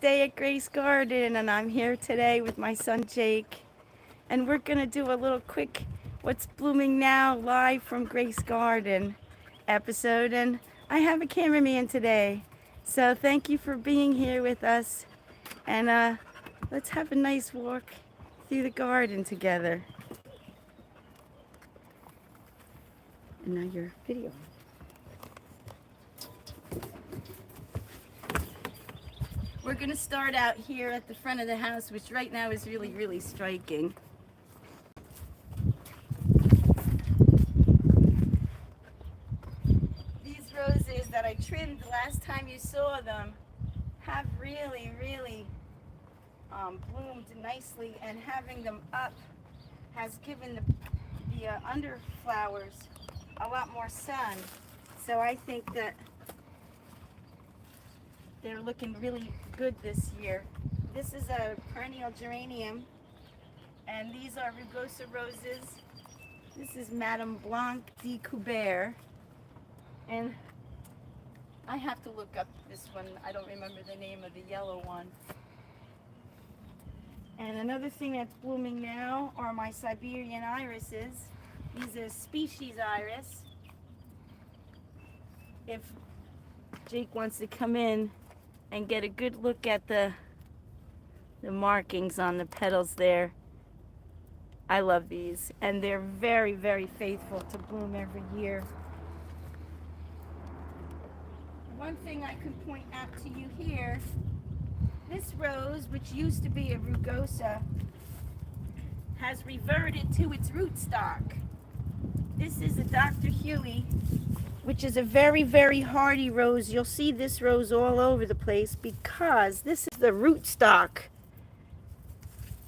day at Gracegarden, and I'm here today with my son Jake, and we're gonna do a little quick "What's Blooming Now" live from Gracegarden episode. And I have a cameraman today, so thank you for being here with us. And let's have a nice walk through the garden together. And now your video. We're going to start out here at the front of the house, which right now is really striking. These roses that I trimmed the last time you saw them have really bloomed nicely, and having them up has given the underflowers a lot more sun. So I think that they're looking really good this year. This is a perennial geranium, and these are rugosa roses. This is Madame Blanc de Coubert, and I have to look up this one. I don't remember the name of the yellow one. And another thing that's blooming now are my Siberian irises. These are species iris. If Jake wants to come in and get a good look at the markings on the petals there. I love these, and they're very faithful to bloom every year. One thing I can point out to you here, this rose, which used to be a rugosa, has reverted to its rootstock. This is a Dr. Huey, which is a very hardy rose. You'll see this rose all over the place because this is the rootstock.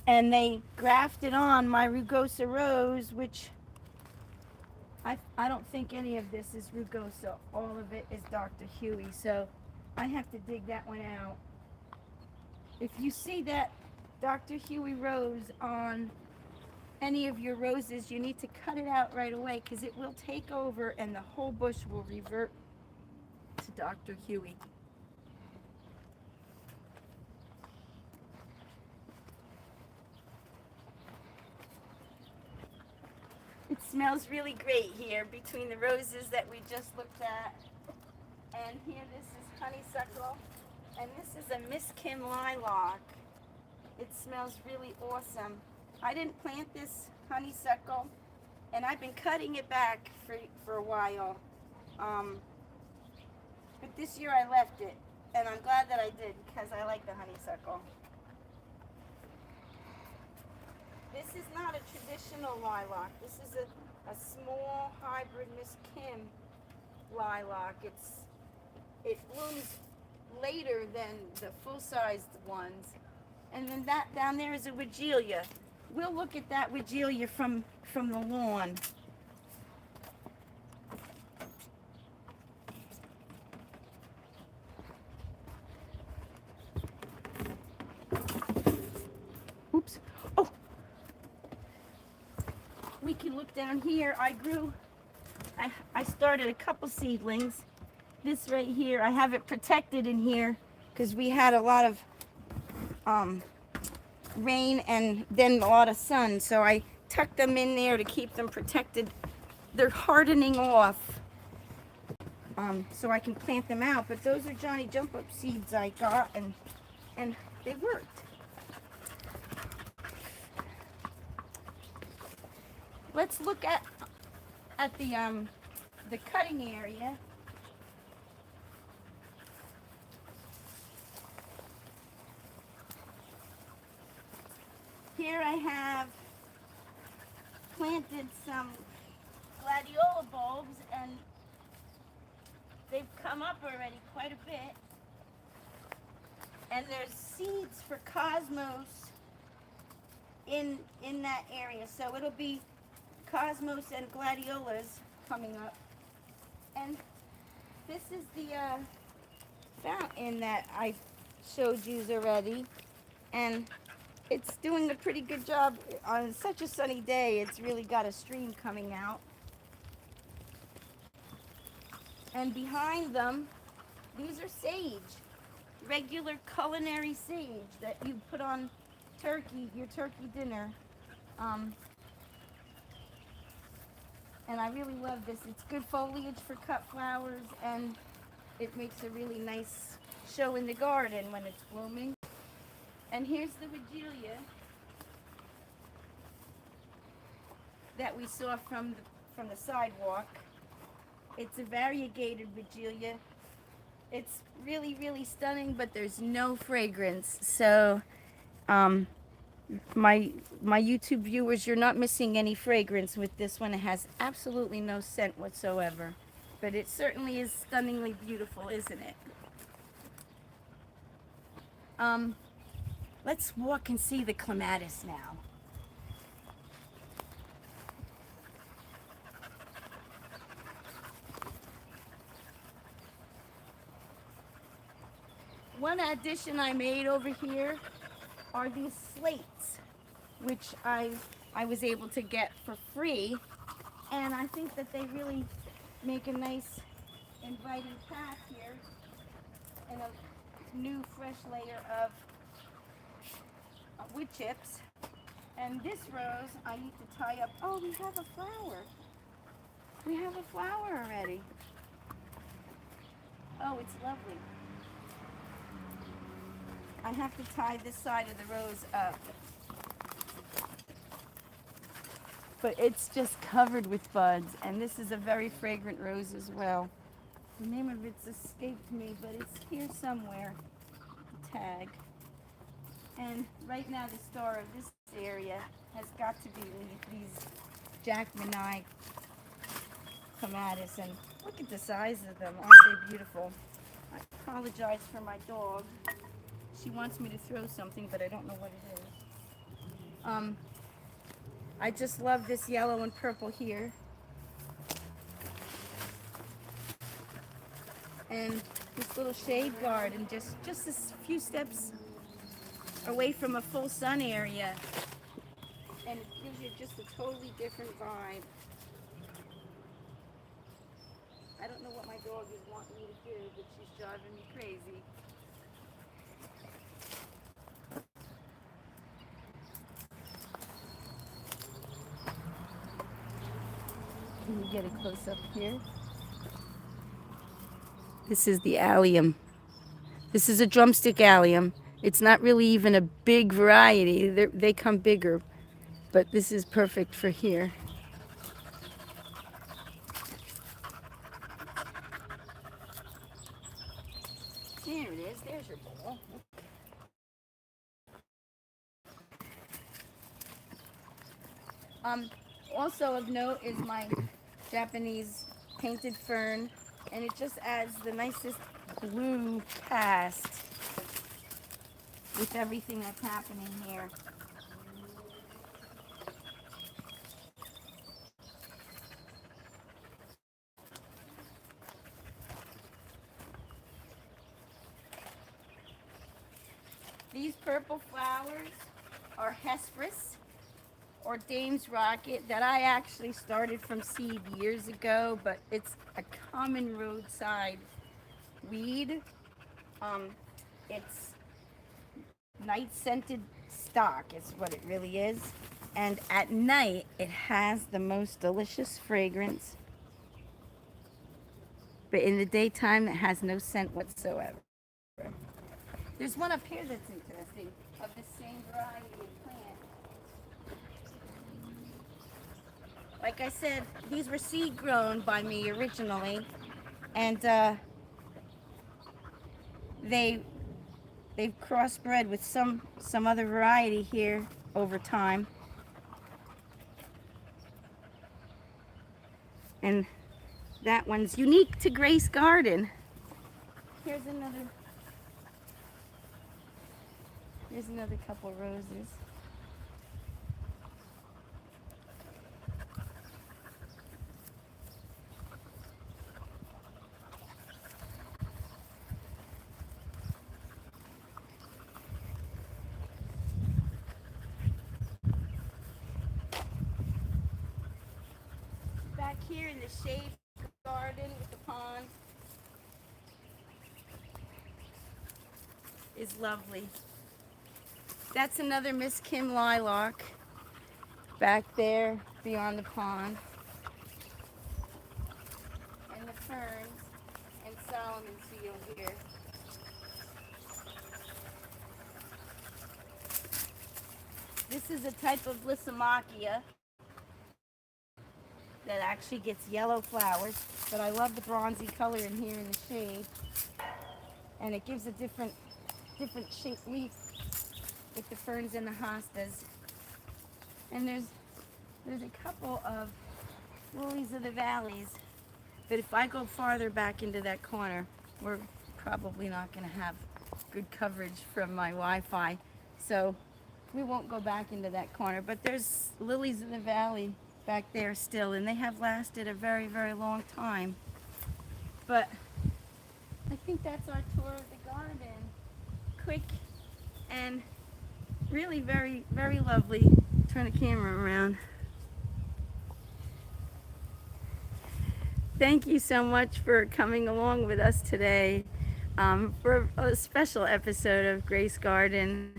And they grafted on my rugosa rose, which I don't think any of this is rugosa. All of it is Dr. Huey, so I have to dig that one out. If you see that Dr. Huey rose on any of your roses, you need to cut it out right away, because it will take over and the whole bush will revert to Dr. Huey. It smells really great here between the roses that we just looked at. And here, this is honeysuckle, and this is a Miss Kim lilac. It smells really awesome. I didn't plant this honeysuckle, and I've been cutting it back for a while. But this year I left it, and I'm glad that I did, because I like the honeysuckle. This is not a traditional lilac. This is a small hybrid Miss Kim lilac. It blooms later than the full-sized ones. And then that down there is a Wigelia. We'll look at that Wigelia from the lawn. Oops. Oh! We can look down here. I started a couple seedlings. This right here, I have it protected in here because we had a lot of rain and then a lot of sun, so I tucked them in there to keep them protected. They're hardening off, so I can plant them out. But those are Johnny Jump Up seeds I got, and they worked. Let's look at the cutting area. Here I have planted some gladiola bulbs, and they've come up already quite a bit. And there's seeds for cosmos in that area, so it'll be cosmos and gladiolas coming up. And this is the fountain that I showed you already, and it's doing a pretty good job. On such a sunny day, it's really got a stream coming out. And behind them, these are sage. regular culinary sage that you put on your turkey dinner. Um, and I really love this. It's good foliage for cut flowers, and it makes a really nice show in the garden when it's blooming. And here's the Weigela that we saw from the sidewalk. It's a variegated Weigela. It's really, really stunning, but there's no fragrance. So, my YouTube viewers, you're not missing any fragrance with this one. It has absolutely no scent whatsoever. But it certainly is stunningly beautiful, isn't it? Let's walk and see the clematis now. One addition I made over here are these slates, which I was able to get for free, and I think that they really make a nice inviting path here and a new fresh layer of wood chips. And this rose I need to tie up. Oh, we have a flower. We have a flower already. Oh, it's lovely. I have to tie this side of the rose up. But it's just covered with buds, and this is a very fragrant rose as well. The name of it's escaped me, but it's here somewhere. The tag. And right now the star of this area has got to be these Jackmanni clematis, and look at the size of them. Aren't they beautiful? I apologize for my dog. She wants me to throw something, but I don't know what it is. I just love this yellow and purple here. And this little shade garden, just a few steps away from a full sun area. And it gives you just a totally different vibe. I don't know what my dog is wanting me to do, but she's driving me crazy. Can you get a close up here? This is the allium. This is a drumstick allium. It's not really even a big variety. They come bigger, but this is perfect for here. There it is. There's your ball. Also of note is my Japanese painted fern, and it just adds the nicest blue cast with everything that's happening here. These purple flowers are Hesperus, or Dame's Rocket, that I actually started from seed years ago, but it's a common roadside weed. It's night scented stock is what it really is, and at night it has the most delicious fragrance, but in the daytime it has no scent whatsoever. There's one up here that's interesting, of the same variety of plant. Like I said, these were seed grown by me originally, and they've crossbred with some other variety here over time. And that one's unique to Gracegarden. Here's another couple roses. Back here in the shade garden with the pond, is lovely. That's another Miss Kim lilac back there beyond the pond. And the ferns and Solomon's seal here. This is a type of Lysimachia that actually gets yellow flowers, but I love the bronzy color in here in the shade. And it gives a different shaped leaf with the ferns and the hostas. And there's a couple of lilies of the valleys, but if I go farther back into that corner, we're probably not going to have good coverage from my Wi-Fi, so we won't go back into that corner. But there's lilies of the valley back there still, and they have lasted a very, very long time. But I think that's our tour of the garden. Quick and really very, very lovely. Turn the camera around. Thank you so much for coming along with us today for a special episode of Gracegarden.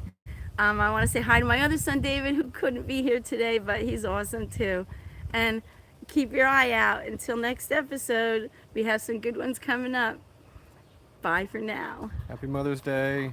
I want to say hi to my other son, David, who couldn't be here today, but he's awesome too. And keep your eye out. Until next episode, we have some good ones coming up. Bye for now. Happy Mother's Day.